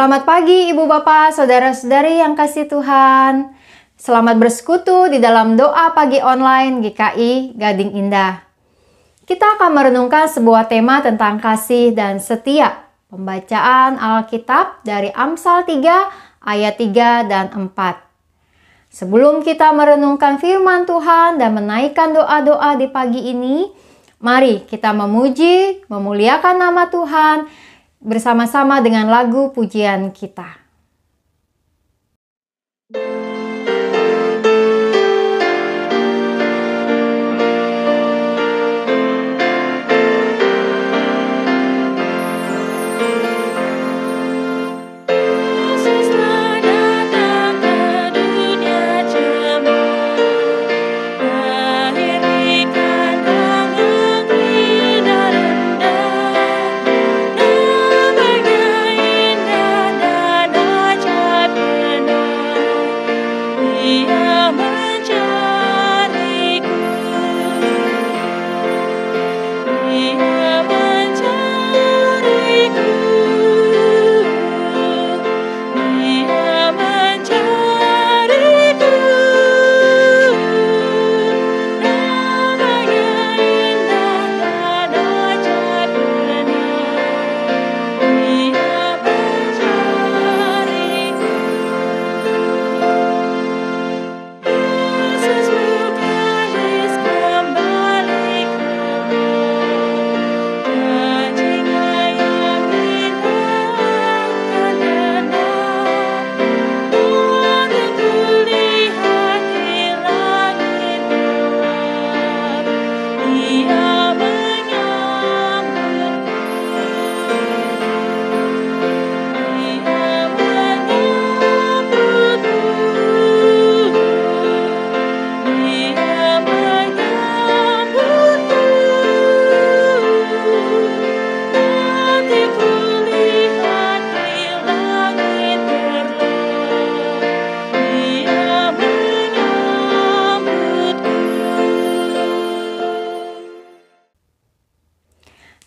Selamat pagi Ibu Bapak, Saudara-saudari yang kasih Tuhan. Selamat bersekutu di dalam doa pagi online GKI Gading Indah. Kita akan merenungkan sebuah tema tentang kasih dan setia. Pembacaan Alkitab dari Amsal 3 ayat 3 dan 4. Sebelum kita merenungkan firman Tuhan dan menaikkan doa-doa di pagi ini, mari kita memuji, memuliakan nama Tuhan bersama-sama dengan lagu pujian kita.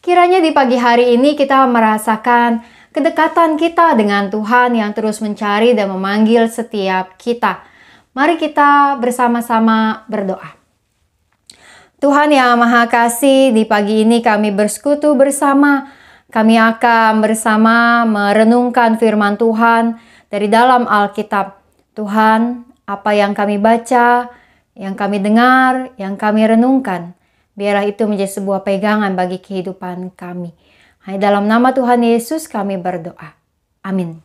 Kiranya di pagi hari ini kita merasakan kedekatan kita dengan Tuhan yang terus mencari dan memanggil setiap kita. Mari kita bersama-sama berdoa. Tuhan yang Maha Kasih, di pagi ini kami bersekutu bersama. Kami akan bersama merenungkan firman Tuhan dari dalam Alkitab. Tuhan, apa yang kami baca, yang kami dengar, yang kami renungkan, biarlah itu menjadi sebuah pegangan bagi kehidupan kami. Hanya dalam nama Tuhan Yesus kami berdoa. Amin.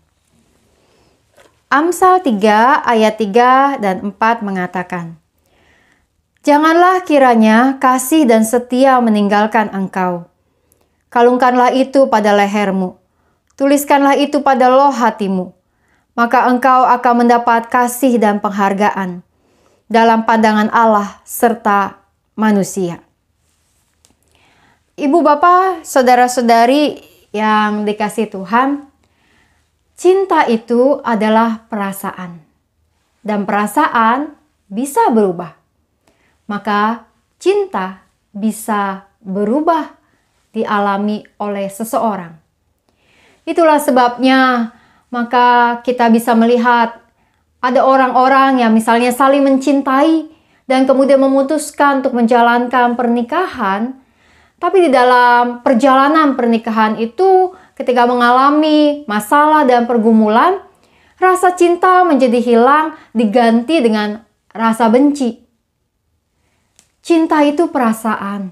Amsal 3 ayat 3 dan 4 mengatakan, "Janganlah kiranya kasih dan setia meninggalkan engkau. Kalungkanlah itu pada lehermu. Tuliskanlah itu pada loh hatimu. Maka engkau akan mendapat kasih dan penghargaan dalam pandangan Allah serta manusia." Ibu bapak, saudara-saudari yang dikasihi Tuhan, cinta itu adalah perasaan. Dan perasaan bisa berubah. Maka cinta bisa berubah dialami oleh seseorang. Itulah sebabnya maka kita bisa melihat ada orang-orang yang misalnya saling mencintai dan kemudian memutuskan untuk menjalankan pernikahan. Tapi di dalam perjalanan pernikahan itu, ketika mengalami masalah dan pergumulan, rasa cinta menjadi hilang diganti dengan rasa benci. Cinta itu perasaan.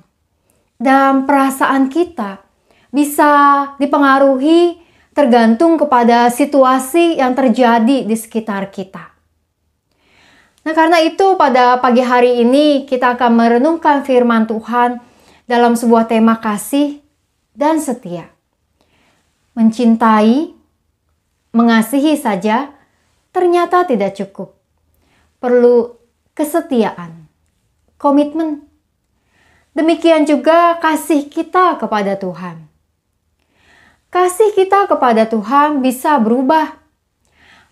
Dan perasaan kita bisa dipengaruhi tergantung kepada situasi yang terjadi di sekitar kita. Nah, karena itu pada pagi hari ini kita akan merenungkan firman Tuhan dalam sebuah tema kasih dan setia. Mencintai, mengasihi saja ternyata tidak cukup. Perlu kesetiaan, komitmen. Demikian juga kasih kita kepada Tuhan. Kasih kita kepada Tuhan bisa berubah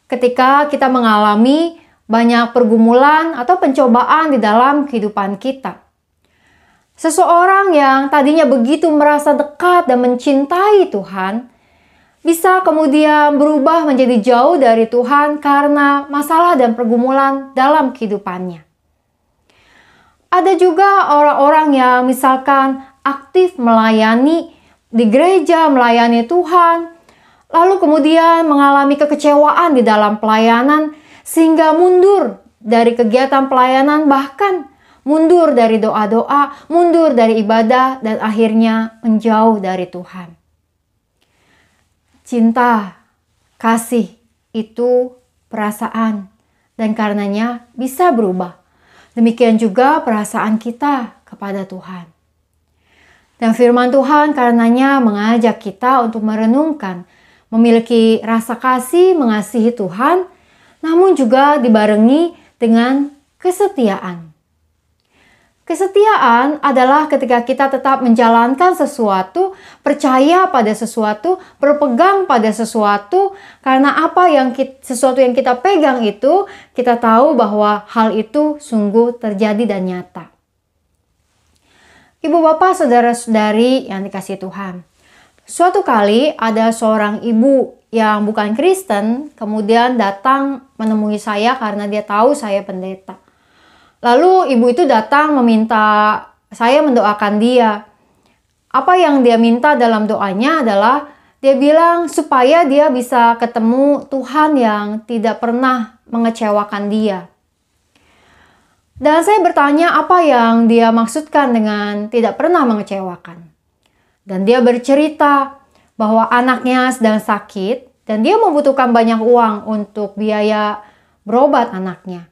ketika kita mengalami banyak pergumulan atau pencobaan di dalam kehidupan kita. Seseorang yang tadinya begitu merasa dekat dan mencintai Tuhan, bisa kemudian berubah menjadi jauh dari Tuhan karena masalah dan pergumulan dalam kehidupannya. Ada juga orang-orang yang misalkan aktif melayani di gereja, melayani Tuhan, lalu kemudian mengalami kekecewaan di dalam pelayanan sehingga mundur dari kegiatan pelayanan, bahkan mundur dari doa-doa, mundur dari ibadah, dan akhirnya menjauh dari Tuhan. Cinta, kasih itu perasaan, dan karenanya bisa berubah. Demikian juga perasaan kita kepada Tuhan. Dan firman Tuhan karenanya mengajak kita untuk merenungkan, memiliki rasa kasih, mengasihi Tuhan, namun juga dibarengi dengan kesetiaan. Kesetiaan adalah ketika kita tetap menjalankan sesuatu, percaya pada sesuatu, berpegang pada sesuatu, karena sesuatu yang kita pegang itu, kita tahu bahwa hal itu sungguh terjadi dan nyata. Ibu bapak, saudara-saudari yang dikasihi Tuhan. Suatu kali ada seorang ibu yang bukan Kristen, kemudian datang menemui saya karena dia tahu saya pendeta. Lalu ibu itu datang meminta saya mendoakan dia. Apa yang dia minta dalam doanya adalah dia bilang supaya dia bisa ketemu Tuhan yang tidak pernah mengecewakan dia. Dan saya bertanya apa yang dia maksudkan dengan tidak pernah mengecewakan. Dan dia bercerita bahwa anaknya sedang sakit dan dia membutuhkan banyak uang untuk biaya berobat anaknya.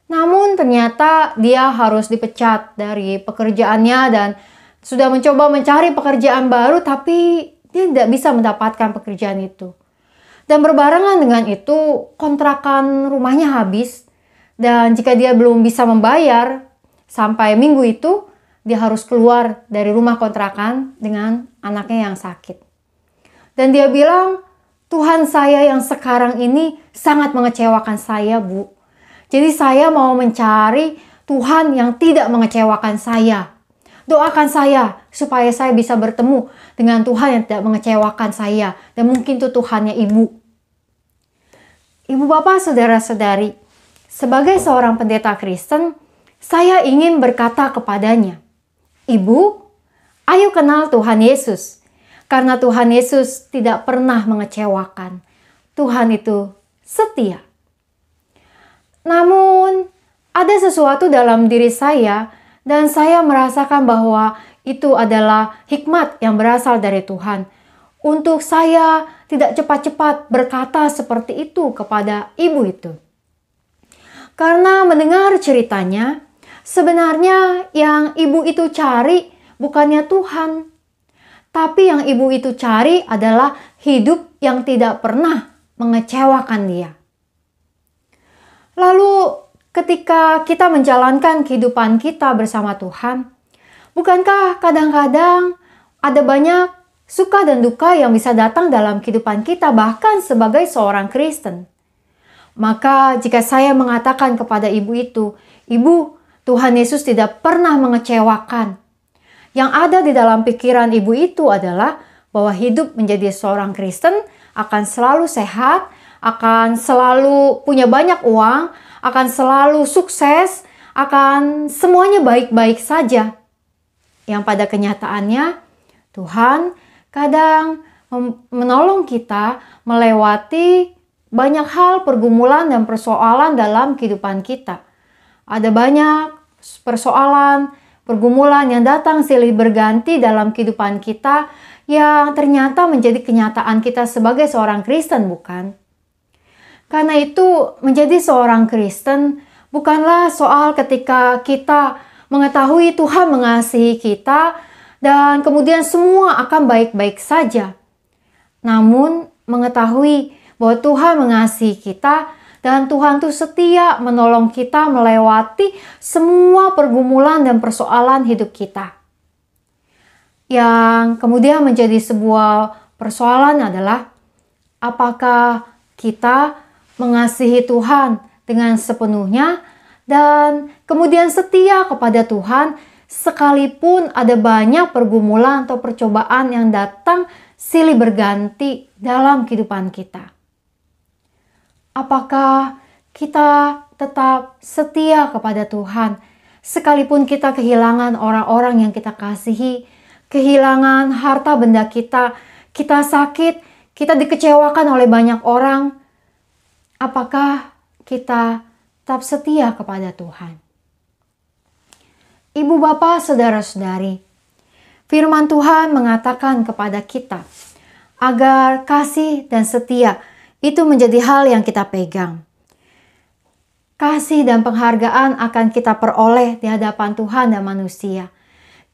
Namun ternyata dia harus dipecat dari pekerjaannya dan sudah mencoba mencari pekerjaan baru, tapi dia tidak bisa mendapatkan pekerjaan itu. Dan berbarengan dengan itu kontrakan rumahnya habis, dan jika dia belum bisa membayar sampai minggu itu, dia harus keluar dari rumah kontrakan dengan anaknya yang sakit. Dan dia bilang, Tuhan saya yang sekarang ini sangat mengecewakan saya, Bu. Jadi saya mau mencari Tuhan yang tidak mengecewakan saya. Doakan saya supaya saya bisa bertemu dengan Tuhan yang tidak mengecewakan saya. Dan mungkin itu Tuhannya Ibu. Ibu bapak, saudara-saudari, sebagai seorang pendeta Kristen, saya ingin berkata kepadanya, Ibu, ayo kenal Tuhan Yesus. Karena Tuhan Yesus tidak pernah mengecewakan. Tuhan itu setia. Namun, ada sesuatu dalam diri saya dan saya merasakan bahwa itu adalah hikmat yang berasal dari Tuhan. Untuk saya tidak cepat-cepat berkata seperti itu kepada ibu itu. Karena mendengar ceritanya, sebenarnya yang ibu itu cari bukannya Tuhan. Tapi yang ibu itu cari adalah hidup yang tidak pernah mengecewakan dia. Lalu ketika kita menjalankan kehidupan kita bersama Tuhan, bukankah kadang-kadang ada banyak suka dan duka yang bisa datang dalam kehidupan kita bahkan sebagai seorang Kristen? Maka jika saya mengatakan kepada ibu itu, Ibu, Tuhan Yesus tidak pernah mengecewakan. Yang ada di dalam pikiran ibu itu adalah bahwa hidup menjadi seorang Kristen akan selalu sehat, akan selalu punya banyak uang, akan selalu sukses, akan semuanya baik-baik saja. Yang pada kenyataannya, Tuhan kadang menolong kita melewati banyak hal pergumulan dan persoalan dalam kehidupan kita. Ada banyak persoalan, pergumulan yang datang silih berganti dalam kehidupan kita yang ternyata menjadi kenyataan kita sebagai seorang Kristen, bukan? Karena itu menjadi seorang Kristen bukanlah soal ketika kita mengetahui Tuhan mengasihi kita dan kemudian semua akan baik-baik saja. Namun mengetahui bahwa Tuhan mengasihi kita dan Tuhan itu setia menolong kita melewati semua pergumulan dan persoalan hidup kita. Yang kemudian menjadi sebuah persoalan adalah apakah kita mengasihi Tuhan dengan sepenuhnya dan kemudian setia kepada Tuhan sekalipun ada banyak pergumulan atau percobaan yang datang silih berganti dalam kehidupan kita. Apakah kita tetap setia kepada Tuhan sekalipun kita kehilangan orang-orang yang kita kasihi, kehilangan harta benda kita, kita sakit, kita dikecewakan oleh banyak orang? Apakah kita tetap setia kepada Tuhan? Ibu bapak, saudara-saudari, firman Tuhan mengatakan kepada kita agar kasih dan setia itu menjadi hal yang kita pegang. Kasih dan penghargaan akan kita peroleh di hadapan Tuhan dan manusia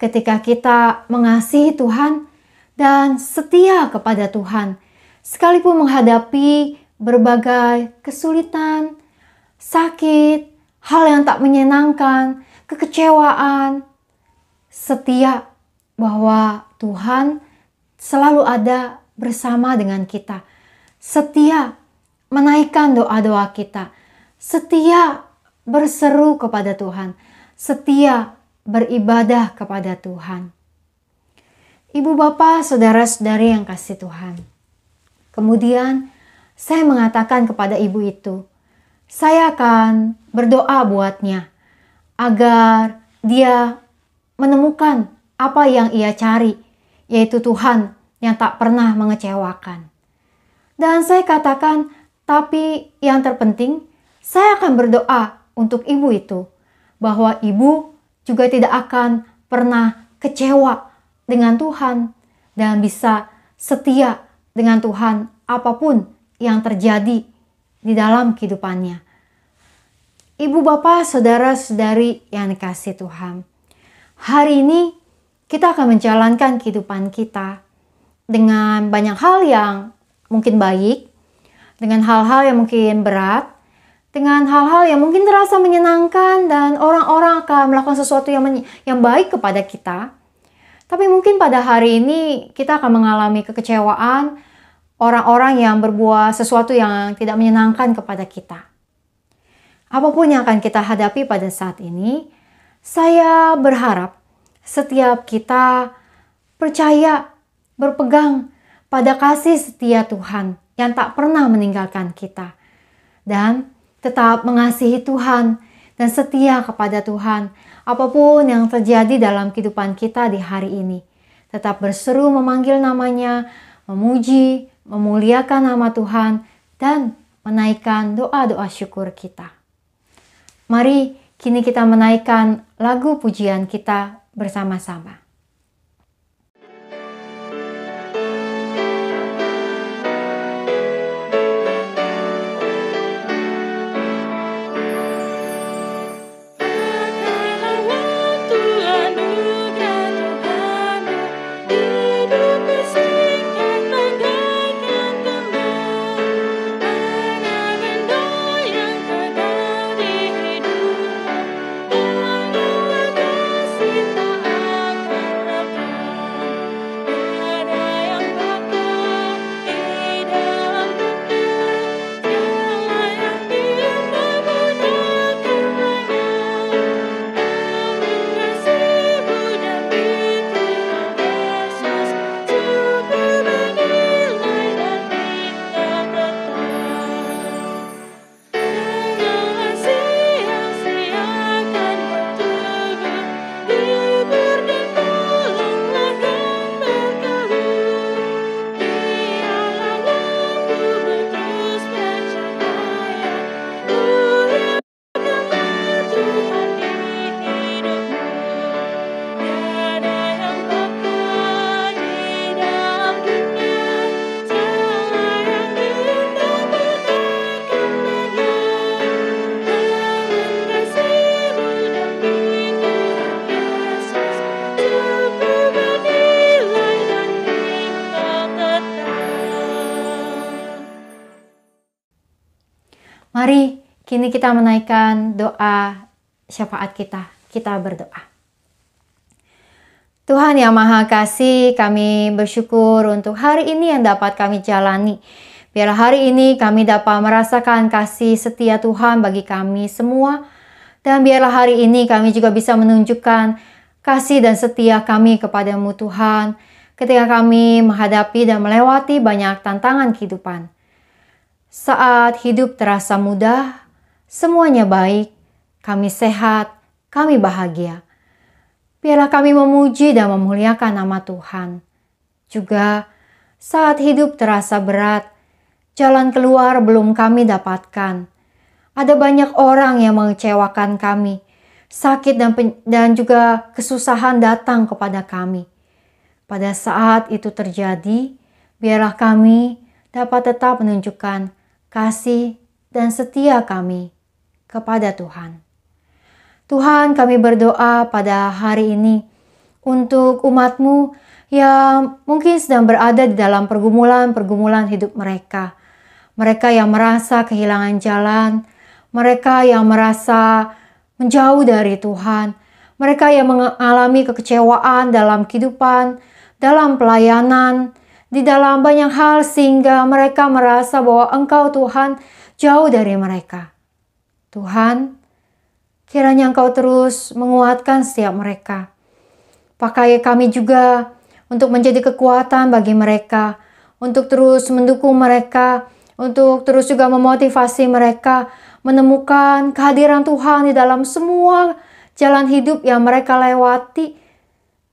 ketika kita mengasihi Tuhan dan setia kepada Tuhan, sekalipun menghadapi berbagai kesulitan, sakit, hal yang tak menyenangkan, kekecewaan. Setia bahwa Tuhan selalu ada bersama dengan kita. Setia menaikkan doa-doa kita. Setia berseru kepada Tuhan. Setia beribadah kepada Tuhan. Ibu bapak, saudara-saudari yang kasih Tuhan. Kemudian saya mengatakan kepada ibu itu, saya akan berdoa buatnya agar dia menemukan apa yang ia cari, yaitu Tuhan yang tak pernah mengecewakan. Dan saya katakan, tapi yang terpenting, saya akan berdoa untuk ibu itu, bahwa ibu juga tidak akan pernah kecewa dengan Tuhan dan bisa setia dengan Tuhan apapun yang terjadi di dalam kehidupannya. Ibu bapak, saudara-saudari yang dikasihi Tuhan, hari ini kita akan menjalankan kehidupan kita dengan banyak hal yang mungkin baik, dengan hal-hal yang mungkin berat, dengan hal-hal yang mungkin terasa menyenangkan dan orang-orang akan melakukan sesuatu yang baik kepada kita. Tapi mungkin pada hari ini kita akan mengalami kekecewaan, orang-orang yang berbuat sesuatu yang tidak menyenangkan kepada kita. Apapun yang akan kita hadapi pada saat ini, saya berharap setiap kita percaya, berpegang pada kasih setia Tuhan yang tak pernah meninggalkan kita. Dan tetap mengasihi Tuhan dan setia kepada Tuhan apapun yang terjadi dalam kehidupan kita di hari ini. Tetap berseru memanggil namanya, memuji, memuliakan nama Tuhan, dan menaikkan doa-doa syukur kita. Mari kini kita menaikkan lagu pujian kita bersama-sama. Mari kini kita menaikkan doa syafaat kita. Kita berdoa. Tuhan yang Maha Kasih, kami bersyukur untuk hari ini yang dapat kami jalani. Biar hari ini kami dapat merasakan kasih setia Tuhan bagi kami semua. Dan biarlah hari ini kami juga bisa menunjukkan kasih dan setia kami kepadamu Tuhan. ketika kami menghadapi dan melewati banyak tantangan kehidupan. Saat hidup terasa mudah, semuanya baik, kami sehat, kami bahagia. Biarlah kami memuji dan memuliakan nama Tuhan. Juga saat hidup terasa berat, jalan keluar belum kami dapatkan. Ada banyak orang yang mengecewakan kami. Sakit dan juga kesusahan datang kepada kami. Pada saat itu terjadi, biarlah kami dapat tetap menunjukkan kasih dan setia kami kepada Tuhan. Tuhan, kami berdoa pada hari ini untuk umat-Mu yang mungkin sedang berada di dalam pergumulan-pergumulan hidup mereka. Mereka yang merasa kehilangan jalan, mereka yang merasa menjauh dari Tuhan, mereka yang mengalami kekecewaan dalam kehidupan, dalam pelayanan, di dalam banyak hal sehingga mereka merasa bahwa Engkau Tuhan jauh dari mereka. Tuhan, kiranya Engkau terus menguatkan setiap mereka. Pakai kami juga untuk menjadi kekuatan bagi mereka, untuk terus mendukung mereka, untuk terus juga memotivasi mereka, menemukan kehadiran Tuhan di dalam semua jalan hidup yang mereka lewati,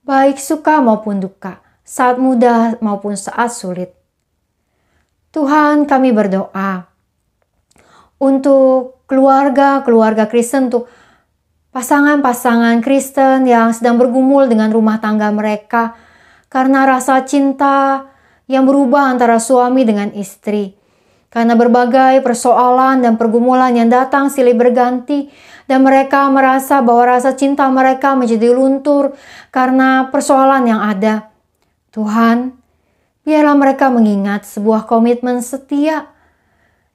baik suka maupun duka, saat mudah maupun saat sulit. Tuhan, kami berdoa untuk keluarga-keluarga Kristen, untuk pasangan-pasangan Kristen yang sedang bergumul dengan rumah tangga mereka karena rasa cinta yang berubah antara suami dengan istri. Karena berbagai persoalan dan pergumulan yang datang silih berganti, dan mereka merasa bahwa rasa cinta mereka menjadi luntur karena persoalan yang ada. Tuhan, biarlah mereka mengingat sebuah komitmen setia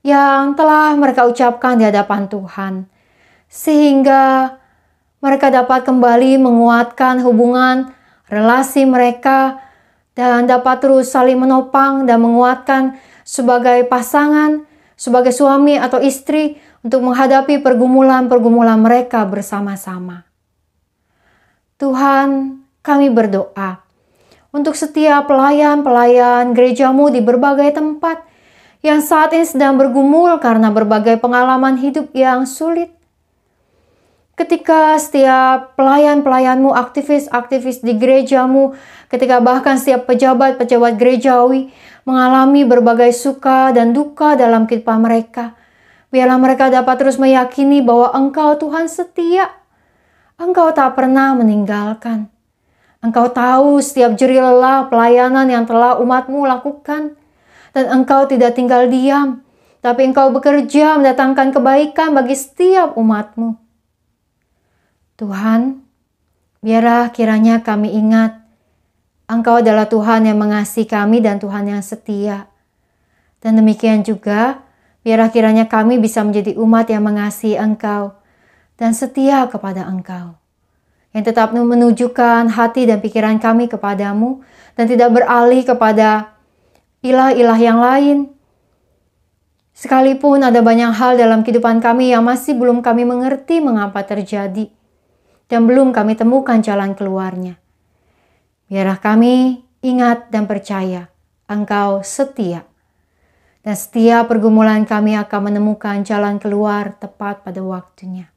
yang telah mereka ucapkan di hadapan Tuhan, sehingga mereka dapat kembali menguatkan hubungan relasi mereka dan dapat terus saling menopang dan menguatkan sebagai pasangan, sebagai suami atau istri untuk menghadapi pergumulan-pergumulan mereka bersama-sama. Tuhan, kami berdoa untuk setiap pelayan-pelayan gereja-Mu di berbagai tempat yang saat ini sedang bergumul karena berbagai pengalaman hidup yang sulit. Ketika setiap pelayan-pelayan-Mu, aktivis-aktivis di gereja-Mu, ketika bahkan setiap pejabat-pejabat gerejawi mengalami berbagai suka dan duka dalam kehidupan mereka, biarlah mereka dapat terus meyakini bahwa Engkau Tuhan setia. Engkau tak pernah meninggalkan. Engkau tahu setiap jerih lelah pelayanan yang telah umat-Mu lakukan, dan Engkau tidak tinggal diam, tapi Engkau bekerja mendatangkan kebaikan bagi setiap umat-Mu. Tuhan, biarlah kiranya kami ingat Engkau adalah Tuhan yang mengasihi kami dan Tuhan yang setia. Dan demikian juga, biarlah kiranya kami bisa menjadi umat yang mengasihi Engkau dan setia kepada Engkau, yang tetap menunjukkan hati dan pikiran kami kepadamu dan tidak beralih kepada ilah-ilah yang lain. Sekalipun ada banyak hal dalam kehidupan kami yang masih belum kami mengerti mengapa terjadi, dan belum kami temukan jalan keluarnya. Biarlah kami ingat dan percaya Engkau setia. Dan setiap pergumulan kami akan menemukan jalan keluar tepat pada waktunya.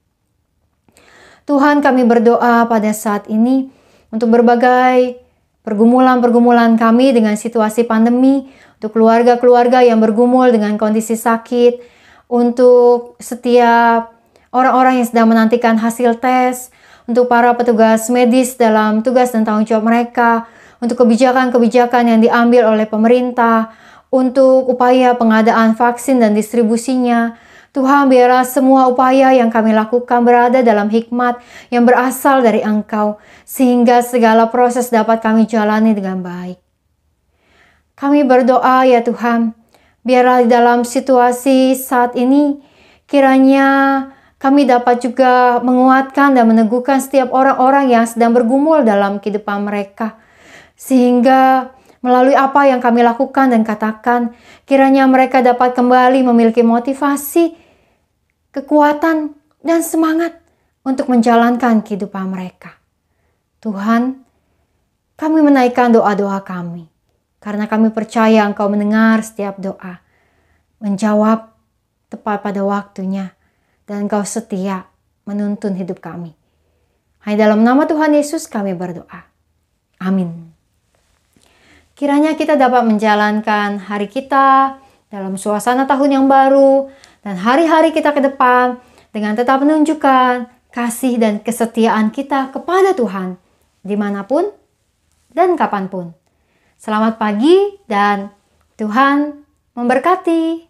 Tuhan, kami berdoa pada saat ini untuk berbagai pergumulan-pergumulan kami dengan situasi pandemi, untuk keluarga-keluarga yang bergumul dengan kondisi sakit, untuk setiap orang-orang yang sedang menantikan hasil tes, untuk para petugas medis dalam tugas dan tanggung jawab mereka, untuk kebijakan-kebijakan yang diambil oleh pemerintah, untuk upaya pengadaan vaksin dan distribusinya. Tuhan, biarlah semua upaya yang kami lakukan berada dalam hikmat yang berasal dari Engkau, sehingga segala proses dapat kami jalani dengan baik. Kami berdoa ya Tuhan, biarlah di dalam situasi saat ini, kiranya kami dapat juga menguatkan dan meneguhkan setiap orang-orang yang sedang bergumul dalam kehidupan mereka. Sehingga melalui apa yang kami lakukan dan katakan, kiranya mereka dapat kembali memiliki motivasi, kekuatan, dan semangat untuk menjalankan kehidupan mereka. Tuhan, Kami menaikkan doa-doa kami, karena kami percaya Engkau mendengar setiap doa, menjawab tepat pada waktunya, dan Engkau setia menuntun hidup kami. Hanya dalam nama Tuhan Yesus kami berdoa. Amin. Kiranya kita dapat menjalankan hari kita dalam suasana tahun yang baru dan hari-hari kita ke depan dengan tetap menunjukkan kasih dan kesetiaan kita kepada Tuhan dimanapun dan kapanpun. Selamat pagi dan Tuhan memberkati.